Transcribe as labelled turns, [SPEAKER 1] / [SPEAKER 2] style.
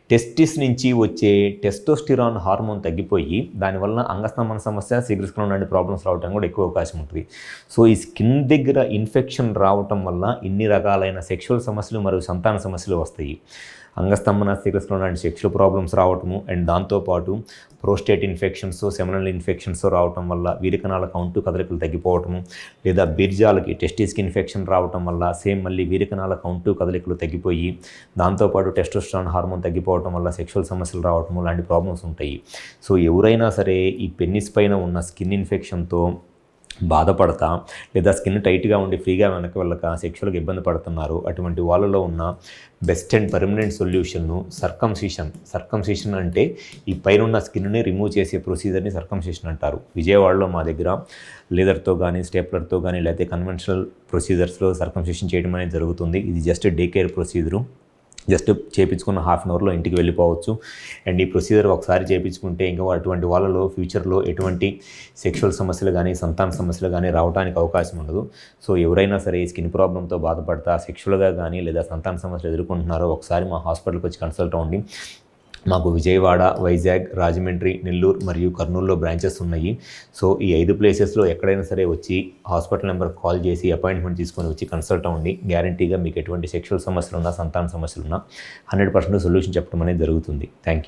[SPEAKER 1] Testis నుంచి వచ్చే testosterone hormone తగ్గిపోయి దానివల్ల అంగస్తంభన సమస్య, శీఘ్రస్ఖలనం లాంటి ప్రాబ్లమ్స్ రావడం కూడా ఎక్కువ అవకాశం ఉంటుంది. సో ఈ స్కిన్ దగ్గర ఇన్ఫెక్షన్ రావటం వల్ల ఇన్ని రకాలైన సెక్షువల్ సమస్యలు మరియు సంతాన సమస్యలు వస్తాయి. అంగస్తంభన, శీఘ్రస్ఖలనం లాంటి సెక్షువల్ ప్రాబ్లమ్స్ రావటము అండ్ దాంతోపాటు ప్రోస్టేట్ ఇన్ఫెక్షన్స్, సెమినల్ ఇన్ఫెక్షన్స్ రావటం వల్ల వీరికణాల కౌంటు కదలికలు తగ్గిపోవటము, లేదా బీర్జాలకి టెస్టిస్కి ఇన్ఫెక్షన్ రావటం వల్ల మళ్ళీ వీరికణాల కౌంటు కదలికలు తగ్గిపోయి దాంతోపాటు టెస్టోస్టెరాన్ హార్మోన్ తగ్గిపోవటం వల్ల సెక్షువల్ సమస్యలు రావటము లాంటి ప్రాబ్లమ్స్ ఉంటాయి. సో ఎవరైనా సరే ఈ పెన్నిస్ పైన ఉన్న స్కిన్ ఇన్ఫెక్షన్తో బాధపడతా లేదా స్కిన్ టైట్గా ఉండి ఫ్రీగా వెనక్కి వెళ్ళక సెక్షువల్గా ఇబ్బంది పడుతున్నారు, అటువంటి వాళ్ళలో ఉన్న బెస్ట్ అండ్ పర్మనెంట్ సొల్యూషన్ను సర్కంసిషన్ అంటే ఈ పైన స్కిన్ని రిమూవ్ చేసే ప్రొసీజర్ని సర్కంసిషన్ అంటారు. విజయవాడలో మా దగ్గర లేదర్తో కానీ స్టేప్లర్తో కానీ లేకపోతే కన్వెన్షనల్ ప్రొసీజర్స్లో సర్కంసిషన్ చేయడం అనేది జరుగుతుంది. ఇది just day care procedure. Just చేయించుకున్న హాఫ్ అన్ అవర్లో ఇంటికి వెళ్ళిపోవచ్చు. అండ్ ఈ ప్రొసీజర్ ఒకసారి చేయించుకుంటే ఇంకా అటువంటి వాళ్ళలో ఫ్యూచర్లో ఎటువంటి సెక్షువల్ సమస్యలు కానీ సంతాన సమస్యలు కానీ రావడానికి అవకాశం ఉండదు. సో ఎవరైనా సరే ఈ స్కిన్ ప్రాబ్లంతో బాధపడతా సెక్షువల్గా కానీ లేదా సంతాన సమస్యలు ఎదుర్కొంటున్నారో ఒకసారి మా హాస్పిటల్కి వచ్చి కన్సల్ట్ అవ్వండి. మాకు విజయవాడ, వైజాగ్, రాజమండ్రి, నెల్లూరు మరియు కర్నూలులో బ్రాంచెస్ ఉన్నాయి. సో ఈ 5 ప్లేసెస్లో ఎక్కడైనా సరే వచ్చి హాస్పిటల్ నెంబర్కి కాల్ చేసి అపాయింట్మెంట్ తీసుకొని వచ్చి కన్సల్ట్ అవ్వండి. గ్యారంటీగా మీకు ఎటువంటి సెక్షువల్ సమస్యలు ఉన్నా, సంతాన సమస్యలు ఉన్నా 100% సొల్యూషన్ చెప్పడం అనేది జరుగుతుంది. Thank you.